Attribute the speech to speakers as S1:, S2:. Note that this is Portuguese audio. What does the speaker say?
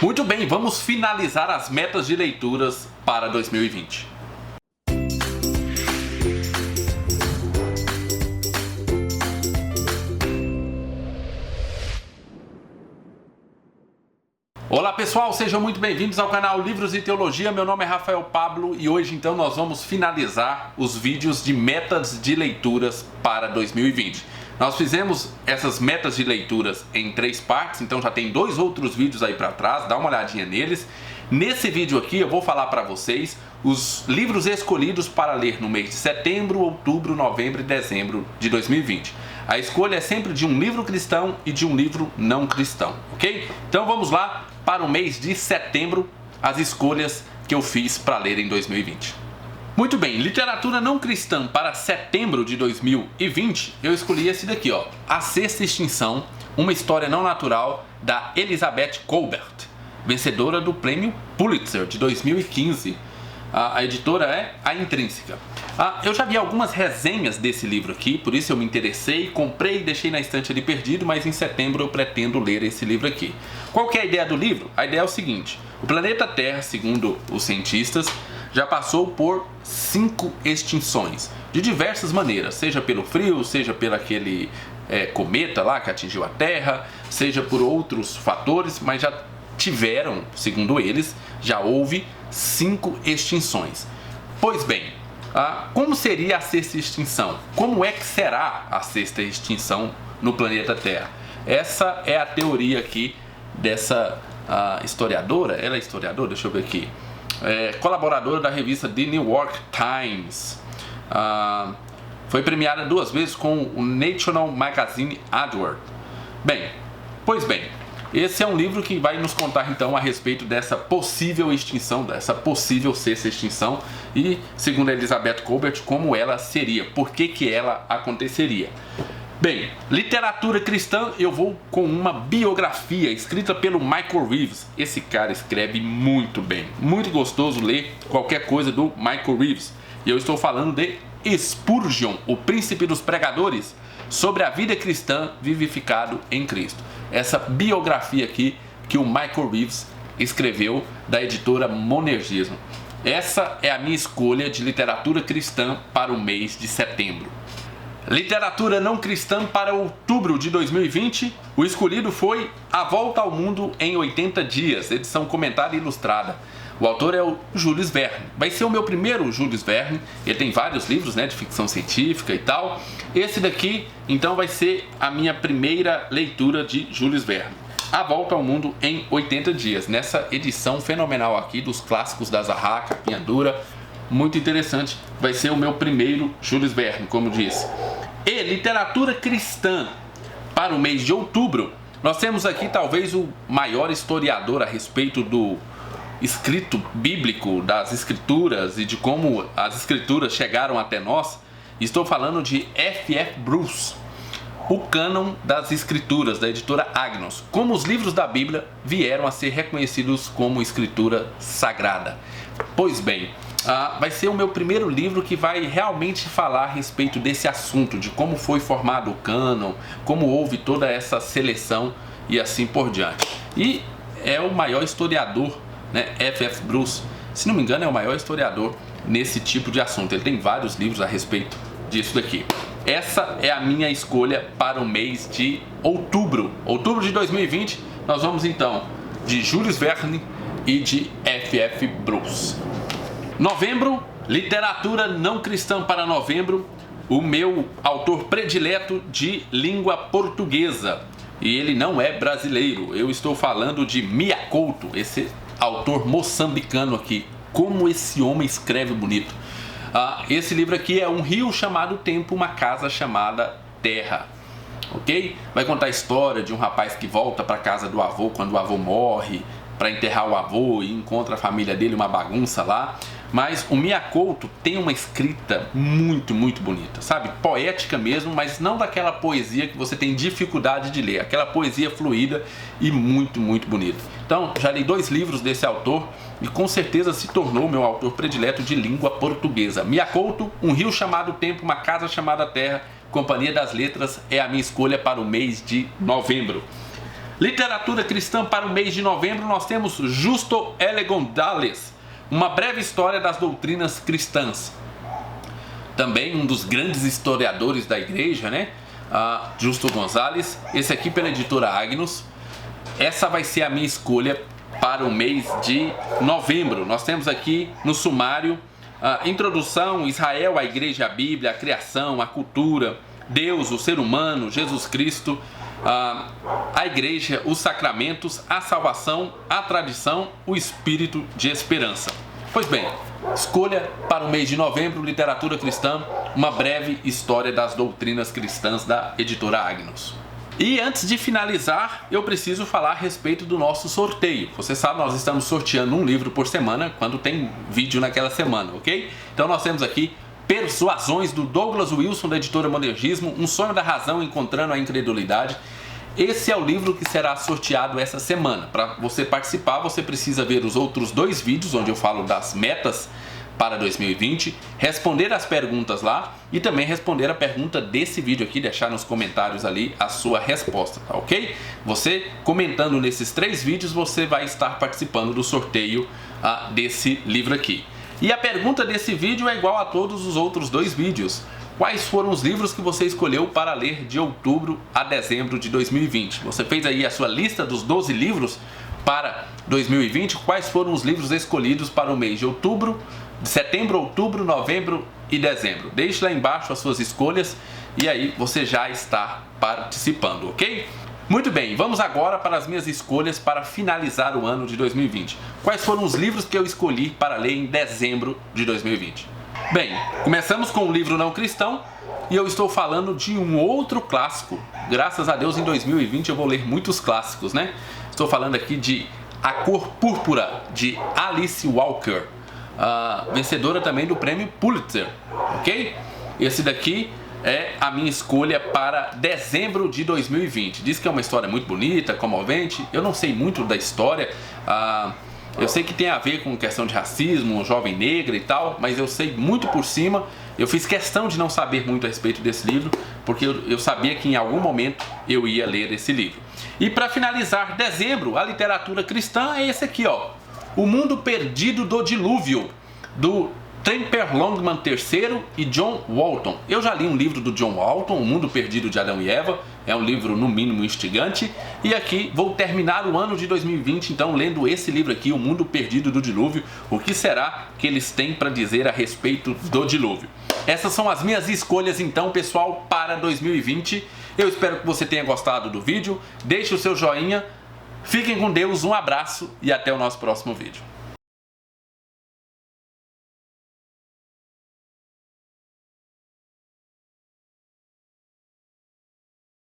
S1: Muito bem, vamos finalizar as metas de leituras para 2020. Olá pessoal, sejam muito bem-vindos ao canal Livros e Teologia. Meu nome é Rafael Pablo e hoje então nós vamos finalizar os vídeos de metas de leituras para 2020. Nós fizemos essas metas de leituras em 3 partes, então já tem 2 outros vídeos aí para trás, dá uma olhadinha neles. Nesse vídeo aqui eu vou falar para vocês os livros escolhidos para ler no mês de setembro, outubro, novembro e dezembro de 2020. A escolha é sempre de um livro cristão e de um livro não cristão, ok? Então vamos lá para o mês de setembro, as escolhas que eu fiz para ler em 2020. Muito bem, literatura não cristã para setembro de 2020, eu escolhi esse daqui, ó, A Sexta Extinção, uma história não natural, da Elizabeth Kolbert, vencedora do prêmio Pulitzer de 2015. A editora é a Intrínseca. Eu já vi algumas resenhas desse livro aqui, por isso eu me interessei, comprei e deixei na estante ali perdido, mas em setembro eu pretendo ler esse livro aqui. Qual que é a ideia do livro? A ideia é o seguinte: o planeta Terra, segundo os cientistas, já passou por 5 extinções, de diversas maneiras, seja pelo frio, seja pelo aquele cometa lá que atingiu a Terra, seja por outros fatores, mas já tiveram, segundo eles, já houve 5 extinções. Pois bem, como seria a sexta extinção? Como é que será a sexta extinção no planeta Terra? Essa é a teoria aqui dessa historiadora. Ela é historiadora? Deixa eu ver aqui. Colaboradora da revista The New York Times. Foi premiada 2 vezes com o National Magazine Award. Pois bem, esse é um livro que vai nos contar então a respeito dessa possível extinção, dessa possível sexta extinção e, segundo a Elizabeth Kolbert, como ela seria, por que ela aconteceria. Bem, literatura cristã, eu vou com uma biografia escrita pelo Michael Reeves. Esse cara escreve muito bem, muito gostoso ler qualquer coisa do Michael Reeves. E eu estou falando de Spurgeon, o príncipe dos pregadores, sobre a vida cristã vivificado em Cristo. Essa biografia aqui que o Michael Reeves escreveu, da editora Monergismo. Essa é a minha escolha de literatura cristã para o mês de setembro. Literatura não cristã para outubro de 2020, o escolhido foi A Volta ao Mundo em 80 Dias, edição comentada e ilustrada. O autor é o Jules Verne. Vai ser o meu primeiro Jules Verne. Ele tem vários livros, de ficção científica e tal. Esse daqui, então, vai ser a minha primeira leitura de Jules Verne. A Volta ao Mundo em 80 Dias. Nessa edição fenomenal aqui dos clássicos da Zaha, capinha dura. Muito interessante. Vai ser o meu primeiro Jules Verne, como disse. E literatura cristã para o mês de outubro. Nós temos aqui talvez o maior historiador a respeito do escrito bíblico, das escrituras e de como as escrituras chegaram até nós. Estou falando de F.F. Bruce, o cânon das escrituras, da editora Agnos, como os livros da Bíblia vieram a ser reconhecidos como escritura sagrada. Pois bem, vai ser o meu primeiro livro que vai realmente falar a respeito desse assunto, de como foi formado o cânon, como houve toda essa seleção e assim por diante. E é o maior historiador, F.F. Bruce, se não me engano, é o maior historiador nesse tipo de assunto. Ele tem vários livros a respeito disso daqui. Essa é a minha escolha para o mês de outubro. Outubro de 2020, nós vamos então de Jules Verne e de F.F. Bruce. Novembro, literatura não cristã para novembro. O meu autor predileto de língua portuguesa. E ele não é brasileiro. Eu estou falando de Mia Couto, esse autor moçambicano aqui. Como esse homem escreve bonito. Esse livro aqui é Um Rio Chamado Tempo, Uma Casa Chamada Terra. Ok? Vai contar a história de um rapaz que volta para a casa do avô quando o avô morre, para enterrar o avô, e encontra a família dele, uma bagunça lá. Mas o Mia Couto tem uma escrita muito, muito bonita, sabe? Poética mesmo, mas não daquela poesia que você tem dificuldade de ler. Aquela poesia fluida e muito, muito bonita. Então, já li 2 livros desse autor e com certeza se tornou meu autor predileto de língua portuguesa. Mia Couto, Um Rio Chamado Tempo, Uma Casa Chamada Terra, Companhia das Letras é a minha escolha para o mês de novembro. Literatura cristã para o mês de novembro, nós temos Justo L. González, uma breve história das doutrinas cristãs. Também um dos grandes historiadores da igreja, né? Justo González, esse aqui pela editora Agnus. Essa vai ser a minha escolha para o mês de novembro. Nós temos aqui no sumário introdução, Israel, a igreja, a Bíblia, a criação, a cultura, Deus, o ser humano, Jesus Cristo, a igreja, os sacramentos, a salvação, a tradição, o espírito de esperança. Pois bem, escolha para o mês de novembro, literatura cristã, uma breve história das doutrinas cristãs da editora Agnus. E antes de finalizar, eu preciso falar a respeito do nosso sorteio. Você sabe, nós estamos sorteando um livro por semana, quando tem vídeo naquela semana, ok? Então nós temos aqui Persuasões, do Douglas Wilson, da editora Monergismo, Um Sonho da Razão Encontrando a Incredulidade. Esse é o livro que será sorteado essa semana. Para você participar, você precisa ver os outros 2 vídeos, onde eu falo das metas para 2020, responder as perguntas lá e também responder a pergunta desse vídeo aqui, deixar nos comentários ali a sua resposta, tá ok? Você comentando nesses 3 vídeos, você vai estar participando do sorteio desse livro aqui. E a pergunta desse vídeo é igual a todos os outros 2 vídeos. Quais foram os livros que você escolheu para ler de outubro a dezembro de 2020? Você fez aí a sua lista dos 12 livros para 2020? Quais foram os livros escolhidos para o mês de outubro, de setembro, outubro, novembro e dezembro? Deixe lá embaixo as suas escolhas e aí você já está participando, ok? Muito bem, vamos agora para as minhas escolhas para finalizar o ano de 2020. Quais foram os livros que eu escolhi para ler em dezembro de 2020? Bem, começamos com um livro não cristão e eu estou falando de um outro clássico. Graças a Deus, em 2020 eu vou ler muitos clássicos, né? Estou falando aqui de A Cor Púrpura, de Alice Walker, vencedora também do prêmio Pulitzer, ok? Esse daqui é a minha escolha para dezembro de 2020. Diz que é uma história muito bonita, comovente. Eu não sei muito da história. Eu sei que tem a ver com questão de racismo, jovem negra e tal, mas eu sei muito por cima. Eu fiz questão de não saber muito a respeito desse livro, porque eu sabia que em algum momento eu ia ler esse livro. E para finalizar dezembro, a literatura cristã é esse aqui, ó. O Mundo Perdido do Dilúvio, do Tremper Longman III e John Walton. Eu já li um livro do John Walton, O Mundo Perdido de Adão e Eva. É um livro no mínimo instigante. E aqui vou terminar o ano de 2020 então lendo esse livro aqui, O Mundo Perdido do Dilúvio. O que será que eles têm para dizer a respeito do dilúvio? Essas são as minhas escolhas então, pessoal, para 2020. Eu espero que você tenha gostado do vídeo. Deixe o seu joinha. Fiquem com Deus, um abraço e até o nosso próximo vídeo.